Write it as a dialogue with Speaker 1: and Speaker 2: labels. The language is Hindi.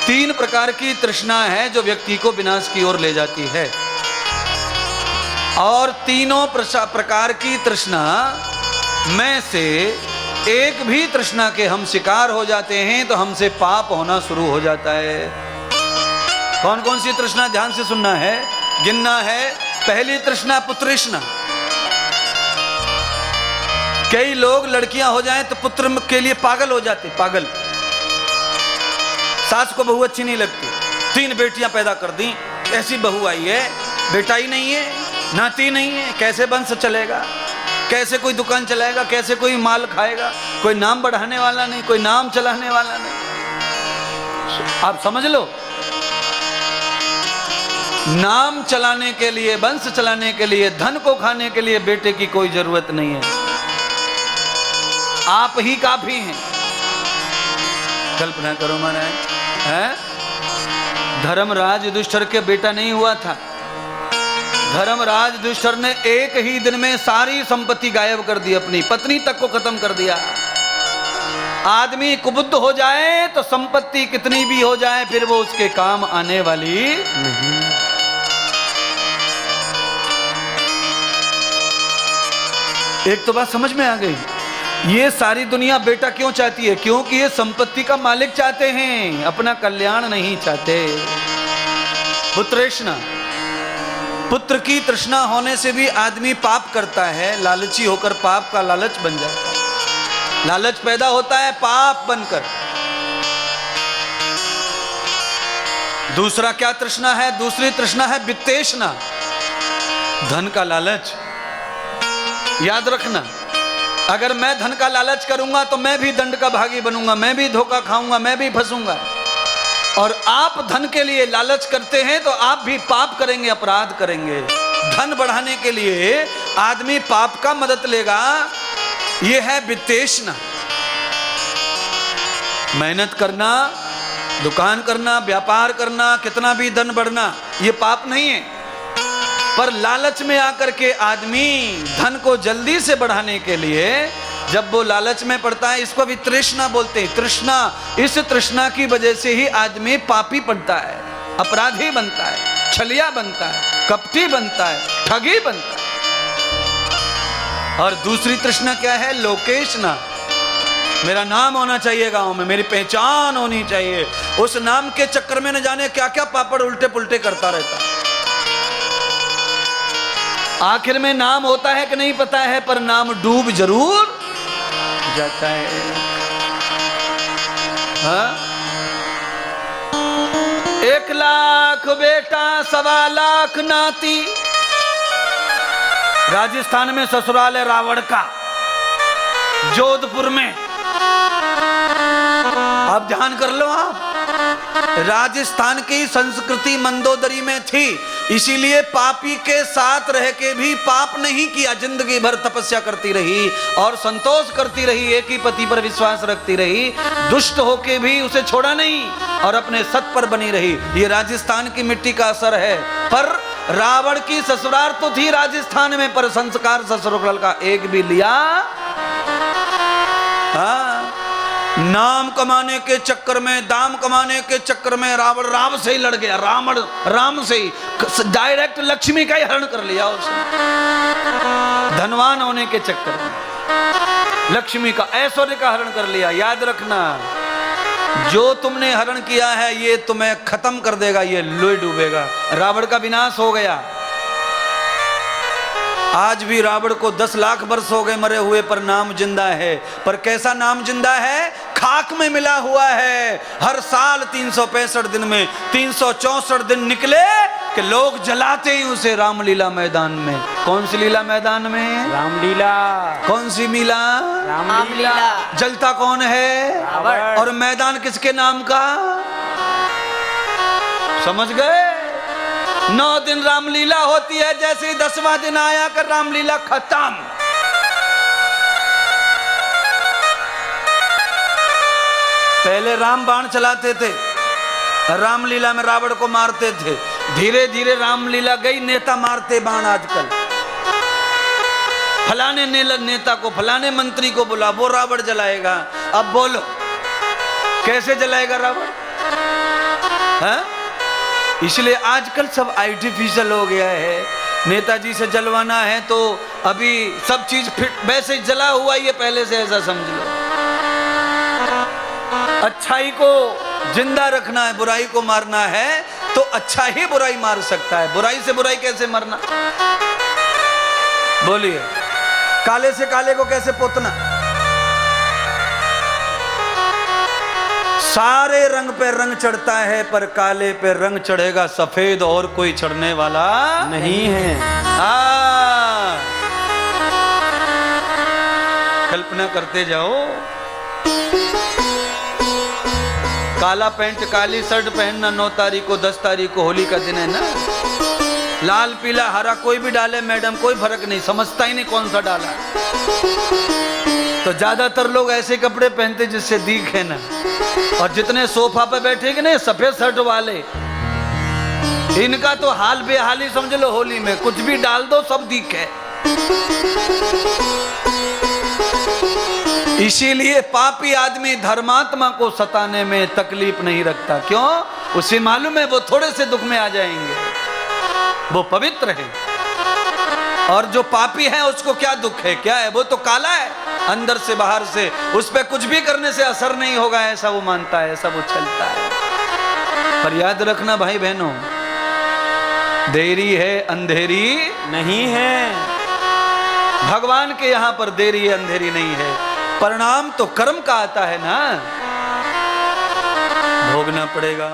Speaker 1: तीन प्रकार की तृष्णा है जो व्यक्ति को विनाश की ओर ले जाती है, और तीनों प्रकार की तृष्णा में से एक भी तृष्णा के हम शिकार हो जाते हैं तो हमसे पाप होना शुरू हो जाता है। कौन कौन सी तृष्णा, ध्यान से सुनना है, गिनना है। पहली तृष्णा पुत्रृष्णा। कई लोग लड़कियां हो जाएं तो पुत्र के लिए पागल हो जाते, पागल। सास को बहू अच्छी नहीं लगती, 3 बेटियां पैदा कर दी, ऐसी बहू आई है, बेटा ही नहीं है, नाती नहीं है, कैसे वंश चलेगा, कैसे कोई दुकान चलाएगा, कैसे कोई माल खाएगा, कोई नाम बढ़ाने वाला नहीं, कोई नाम चलाने वाला नहीं। आप समझ लो, नाम चलाने के लिए, वंश चलाने के लिए, धन को खाने के लिए बेटे की कोई जरूरत नहीं है, आप ही काफी हैं। कल्पना करो महाराज, धर्मराज युधिष्ठिर के बेटा नहीं हुआ था। धर्मराज युधिष्ठिर ने एक ही दिन में सारी संपत्ति गायब कर दी, अपनी पत्नी तक को खत्म कर दिया। आदमी कुबुद्ध हो जाए तो संपत्ति कितनी भी हो जाए फिर वो उसके काम आने वाली नहीं। एक तो बात समझ में आ गई, ये सारी दुनिया बेटा क्यों चाहती है? क्योंकि ये संपत्ति का मालिक चाहते हैं, अपना कल्याण नहीं चाहते। पुत्रृष्णा, पुत्र की तृष्णा होने से भी आदमी पाप करता है, लालची होकर पाप का लालच बन जाता है। लालच पैदा होता है पाप बनकर। दूसरा क्या तृष्णा है? दूसरी तृष्णा है वित्तेष्णा, धन का लालच। याद रखना, अगर मैं धन का लालच करूंगा तो मैं भी दंड का भागी बनूंगा, मैं भी धोखा खाऊंगा, मैं भी फंसूंगा। और आप धन के लिए लालच करते हैं तो आप भी पाप करेंगे, अपराध करेंगे। धन बढ़ाने के लिए आदमी पाप का मदद लेगा, यह है वित्तेष्णा। मेहनत करना, दुकान करना, व्यापार करना, कितना भी धन बढ़ना, यह पाप नहीं है। पर लालच में आकर के आदमी धन को जल्दी से बढ़ाने के लिए जब वो लालच में पड़ता है, इसको भी तृष्णा बोलते हैं। तृष्णा, इस तृष्णा की वजह से ही आदमी पापी बनता है, अपराधी बनता है, छलिया बनता है, कपटी बनता है, ठगी बनता है। और दूसरी तृष्णा क्या है? लोकेशना, मेरा नाम होना चाहिए गांव में, मेरी पहचान होनी चाहिए। उस नाम के चक्कर में न जाने क्या क्या पापड़ उल्टे पुल्टे करता रहता है। आखिर में नाम होता है कि नहीं पता है, पर नाम डूब जरूर जाता है। हाँ? 1 लाख बेटा 1.25 लाख नाती। राजस्थान में ससुराल है रावण का, जोधपुर में। आप ध्यान कर लो, आप राजस्थान की संस्कृति मंदोदरी में थी, इसीलिए पापी के साथ रह के भी पाप नहीं किया, जिंदगी भर तपस्या करती रही और संतोष करती रही, एक ही पति पर विश्वास रखती रही, दुष्ट होके भी उसे छोड़ा नहीं और अपने सत पर बनी रही। ये राजस्थान की मिट्टी का असर है। पर रावण की ससुराल तो थी राजस्थान में, पर संस्कार ससुराल का एक भी लिया। हाँ, नाम कमाने के चक्कर में, दाम कमाने के चक्कर में रावण राम से ही लड़ गया। रावण राम से ही डायरेक्ट लक्ष्मी का ही हरण कर लिया उसने। धनवान होने के चक्कर में लक्ष्मी का, ऐश्वर्य का हरण कर लिया। याद रखना, जो तुमने हरण किया है ये तुम्हें खत्म कर देगा, ये लोई डूबेगा। रावण का विनाश हो गया। आज भी रावण को 10 लाख वर्ष हो गए मरे हुए, पर नाम जिंदा है। पर कैसा नाम जिंदा है? खाक में मिला हुआ है। हर साल 365 दिन में 364 दिन निकले कि लोग जलाते ही उसे रामलीला मैदान में। कौन सी लीला मैदान में?
Speaker 2: रामलीला।
Speaker 1: कौन सी मीला?
Speaker 2: रामलीला।
Speaker 1: जलता कौन है?
Speaker 2: रावण।
Speaker 1: और मैदान किसके नाम का? समझ गए? 9 दिन रामलीला होती है, जैसे ही 10वां दिन आया कर रामलीला खत्म। पहले राम बाण चलाते थे, रामलीला में रावण को मारते थे। धीरे धीरे रामलीला गई, नेता मारते बाण आजकल। फलाने नेता को, फलाने मंत्री को बुला, वो रावण जलाएगा। अब बोलो कैसे जलाएगा रावण? है? इसलिए आजकल सब आर्टिफिशियल हो गया है। नेताजी से जलवाना है तो अभी सब चीज फिट वैसे जला हुआ ही है पहले से, ऐसा समझ लो। अच्छाई को जिंदा रखना है, बुराई को मारना है तो अच्छा ही बुराई मार सकता है। बुराई से बुराई कैसे मरना? बोलिए, काले से काले को कैसे पोतना? सारे रंग पे रंग चढ़ता है पर काले पे रंग चढ़ेगा सफेद, और कोई चढ़ने वाला नहीं है। कल्पना करते जाओ, काला पैंट काली शर्ट पहनना 9 तारीख को 10 तारीख को होली का दिन है ना। लाल पीला हरा कोई भी डाले मैडम, कोई फर्क नहीं, समझता ही नहीं कौन सा डाला। तो ज्यादातर लोग ऐसे कपड़े पहनते जिससे दिखे ना। और जितने सोफा पे बैठे कि नहीं सफेद शर्ट वाले, इनका तो हाल बेहाली समझ लो। होली में कुछ भी डाल दो सब दिखे। इसीलिए पापी आदमी धर्मात्मा को सताने में तकलीफ नहीं रखता। क्यों? उसे मालूम है वो थोड़े से दुख में आ जाएंगे, वो पवित्र है। और जो पापी है उसको क्या दुख है, क्या है? वो तो काला है अंदर से बाहर से, उस पर कुछ भी करने से असर नहीं होगा, ऐसा वो मानता है, ऐसा वो चलता है। पर याद रखना भाई बहनों, देरी है अंधेरी नहीं है। भगवान के यहां पर देरी है अंधेरी नहीं है। परिणाम तो कर्म का आता है ना, भोगना पड़ेगा।